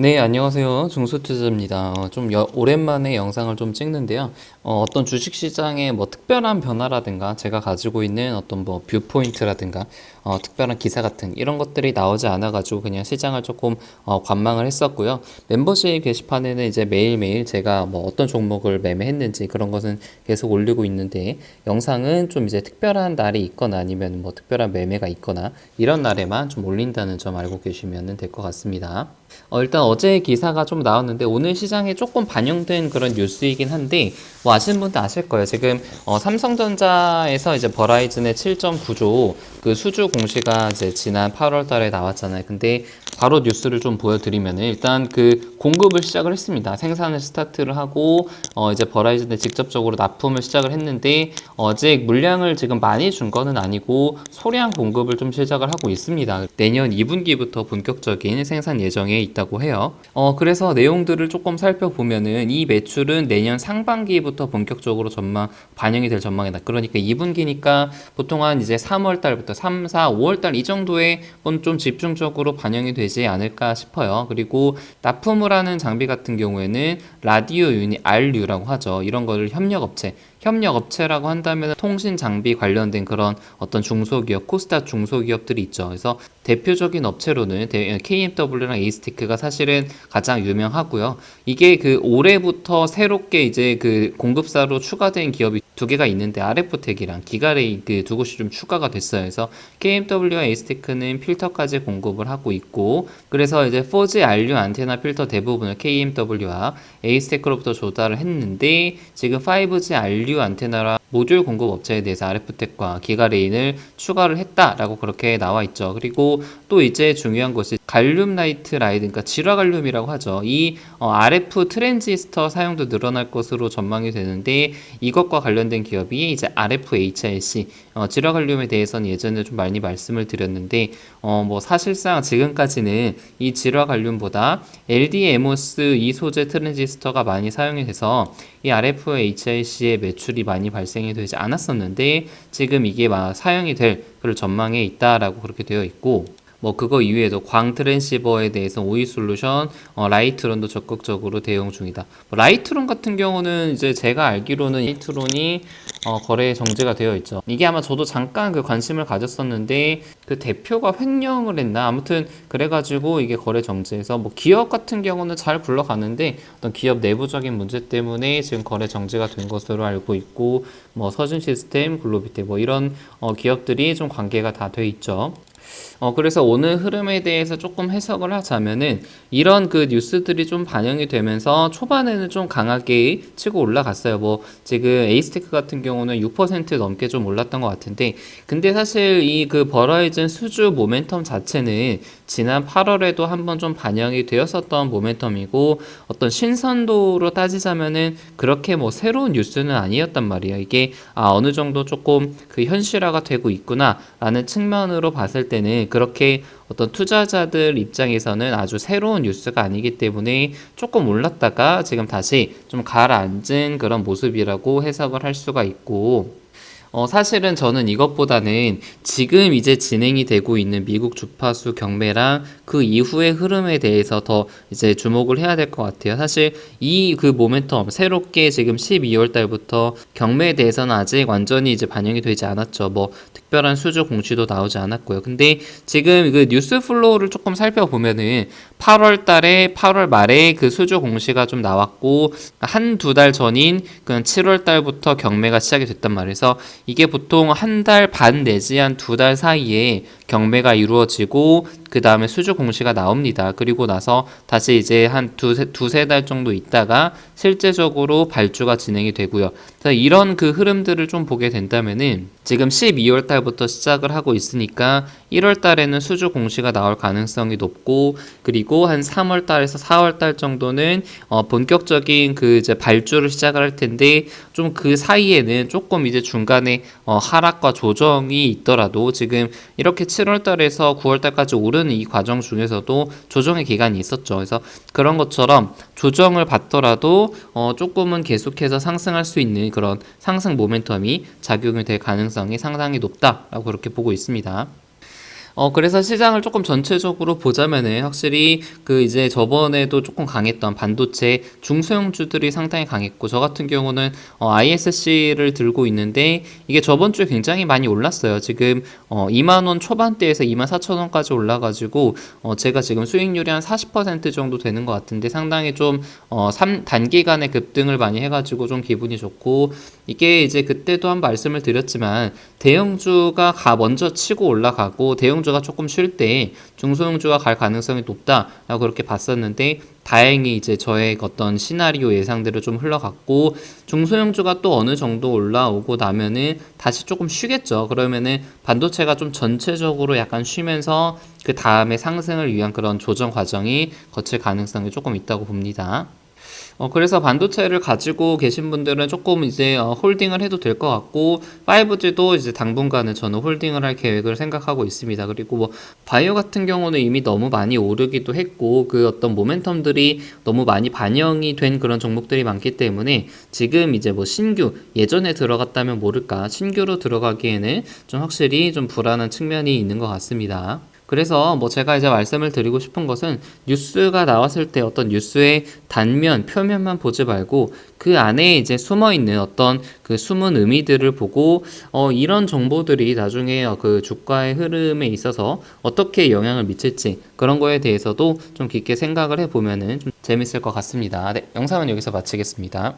네, 안녕하세요. 중소투자입니다. 오랜만에 영상을 좀 찍는데요. 어떤 주식시장의 뭐 특별한 변화라든가 제가 가지고 있는 어떤 뭐 뷰포인트라든가 특별한 기사 같은 이런 것들이 나오지 않아가지고 그냥 시장을 조금 관망을 했었고요. 멤버십 게시판에는 이제 매일매일 제가 뭐 어떤 종목을 매매했는지 그런 것은 계속 올리고 있는데 영상은 좀 이제 특별한 날이 있거나 아니면 뭐 특별한 매매가 있거나 이런 날에만 좀 올린다는 점 알고 계시면 될 것 같습니다. 일단 어제 기사가 좀 나왔는데 오늘 시장에 조금 반영된 그런 뉴스이긴 한데 뭐 아시는 분들 아실 거예요. 지금 삼성전자에서 이제 버라이즌의 7.9조 그 수주 공시가 이제 지난 8월 달에 나왔잖아요. 근데 바로 뉴스를 좀 보여드리면은 일단 그 공급을 시작을 했습니다. 생산을 스타트를 하고 이제 버라이즌에 직접적으로 납품을 시작을 했는데 아직 물량을 지금 많이 준 거는 아니고 소량 공급을 좀 시작을 하고 있습니다. 내년 2분기부터 본격적인 생산 예정에 있다고 해요. 그래서 내용들을 조금 살펴보면은 이 매출은 내년 상반기부터 본격적으로 반영이 될 전망이다. 그러니까 2분기니까 보통 한 이제 3월 달부터 3, 4, 5월 달 이 정도에 좀 집중적으로 반영이 되지 않을까 싶어요. 그리고 납품을 하는 장비 같은 경우에는 라디오 유닛 RU라고 하죠. 이런 거를 협력업체라고 한다면 통신 장비 관련된 그런 어떤 중소기업, 코스닥 중소기업들이 있죠. 그래서 대표적인 업체로는 KMW랑 에이스테크가 사실은 가장 유명하고요. 이게 그 올해부터 새롭게 이제 그 공급사로 추가된 기업이 두 개가 있는데 RF텍이랑 기가레이 그 두 곳이 좀 추가가 됐어요. 그래서 KMW와 에이스테크는 필터까지 공급을 하고 있고 그래서 이제 4G RU 안테나 필터 대부분을 KMW와 에이스테크로부터 조달을 했는데 지금 5G RU 안테나랑 모듈 공급 업체에 대해서 RF텍과 기가레인을 추가를 했다라고 그렇게 나와 있죠. 그리고 또 이제 중요한 것이 갈륨 나이트 라이드, 그러니까 질화 갈륨이라고 하죠. 이 RF 트랜지스터 사용도 늘어날 것으로 전망이 되는데 이것과 관련된 기업이 이제 RFHIC 질화 갈륨에 대해서는 예전에 좀 많이 말씀을 드렸는데 뭐 사실상 지금까지는 이 질화 갈륨보다 LDMOS 이 소재 트랜지스터가 많이 사용이 돼서 이 RFHIC의 매출이 많이 발생이 되지 않았었는데 지금 이게 사용이 될 그런 전망에 있다라고 그렇게 되어 있고 뭐 그거 이외에도 광 트랜시버에 대해서 오이 솔루션, 라이트론도 적극적으로 대응 중이다. 뭐 라이트론 같은 경우는 이제 제가 알기로는 라이트론이 거래 정지가 되어 있죠. 이게 아마 저도 잠깐 그 관심을 가졌었는데 그 대표가 횡령을 했나 아무튼 그래가지고 이게 거래 정지해서 뭐 기업 같은 경우는 잘 굴러가는데 어떤 기업 내부적인 문제 때문에 지금 거래 정지가 된 것으로 알고 있고 뭐 서준 시스템, 글로비테 뭐 이런 기업들이 좀 관계가 다 돼 있죠. 그래서 오늘 흐름에 대해서 조금 해석을 하자면은 이런 그 뉴스들이 좀 반영이 되면서 초반에는 좀 강하게 치고 올라갔어요. 뭐 지금 에이스테크 같은 경우는 6% 넘게 좀 올랐던 것 같은데 근데 사실 이 그 버라이즌 수주 모멘텀 자체는 지난 8월에도 한번 좀 반영이 되었었던 모멘텀이고 어떤 신선도로 따지자면은 그렇게 뭐 새로운 뉴스는 아니었단 말이에요. 이게 어느 정도 조금 그 현실화가 되고 있구나라는 측면으로 봤을 때는 그렇게 어떤 투자자들 입장에서는 아주 새로운 뉴스가 아니기 때문에 조금 올랐다가 지금 다시 좀 가라앉은 그런 모습이라고 해석을 할 수가 있고 사실은 저는 이것보다는 지금 이제 진행이 되고 있는 미국 주파수 경매랑 그 이후의 흐름에 대해서 더 이제 주목을 해야 될 것 같아요. 사실 이 그 모멘텀 새롭게 지금 12월 달부터 경매에 대해서는 아직 완전히 이제 반영이 되지 않았죠. 뭐 특별한 수주 공시도 나오지 않았고요. 근데 지금 그 뉴스 플로우를 조금 살펴보면은 8월 달에 8월 말에 그 수주 공시가 좀 나왔고 한두 달 전인 그냥 7월 달부터 경매가 시작이 됐단 말이에요. 이게 보통 한 달 반 내지 한 두 달 사이에 경매가 이루어지고 그 다음에 수주 공시가 나옵니다. 그리고 나서 다시 이제 한 두세 달 정도 있다가 실제적으로 발주가 진행이 되고요. 이런 그 흐름들을 좀 보게 된다면은 지금 12월 달부터 시작을 하고 있으니까 1월 달에는 수주 공시가 나올 가능성이 높고 그리고 한 3월 달에서 4월 달 정도는 본격적인 그 이제 발주를 시작을 할 텐데 좀 그 사이에는 조금 이제 중간에 하락과 조정이 있더라도 지금 이렇게 7월 달에서 9월 달까지 오르는 이 과정 중에서도 조정의 기간이 있었죠. 그래서 그런 것처럼 조정을 받더라도 조금은 계속해서 상승할 수 있는 그런 상승 모멘텀이 작용이 될 가능성이 상당히 높다라고 그렇게 보고 있습니다. 그래서 시장을 조금 전체적으로 보자면은 확실히 그 이제 저번에도 조금 강했던 반도체 중소형주들이 상당히 강했고, 저 같은 경우는 ISC를 들고 있는데 이게 저번 주에 굉장히 많이 올랐어요. 지금 2만 원 초반대에서 2만 4천 원까지 올라가지고 제가 지금 수익률이 한 40% 정도 되는 것 같은데 상당히 좀 단기간에 급등을 많이 해가지고 좀 기분이 좋고, 이게 이제 그때도 한 말씀을 드렸지만 대형주가 먼저 치고 올라가고 대형주가 조금 쉴 때 중소형주가 갈 가능성이 높다라고 그렇게 봤었는데, 다행히 이제 저의 어떤 시나리오 예상대로 좀 흘러갔고 중소형주가 또 어느 정도 올라오고 나면은 다시 조금 쉬겠죠. 그러면은 반도체가 좀 전체적으로 약간 쉬면서 그 다음에 상승을 위한 그런 조정 과정이 거칠 가능성이 조금 있다고 봅니다. 그래서 반도체를 가지고 계신 분들은 조금 이제 홀딩을 해도 될 것 같고, 5G도 이제 당분간은 저는 홀딩을 할 계획을 생각하고 있습니다. 그리고 뭐 바이오 같은 경우는 이미 너무 많이 오르기도 했고 그 어떤 모멘텀들이 너무 많이 반영이 된 그런 종목들이 많기 때문에 지금 이제 뭐 신규, 예전에 들어갔다면 모를까 신규로 들어가기에는 좀 확실히 좀 불안한 측면이 있는 것 같습니다. 그래서 뭐 제가 이제 말씀을 드리고 싶은 것은, 뉴스가 나왔을 때 어떤 뉴스의 단면, 표면만 보지 말고 그 안에 이제 숨어 있는 어떤 그 숨은 의미들을 보고 이런 정보들이 나중에 그 주가의 흐름에 있어서 어떻게 영향을 미칠지, 그런 거에 대해서도 좀 깊게 생각을 해보면은 좀 재밌을 것 같습니다. 네, 영상은 여기서 마치겠습니다.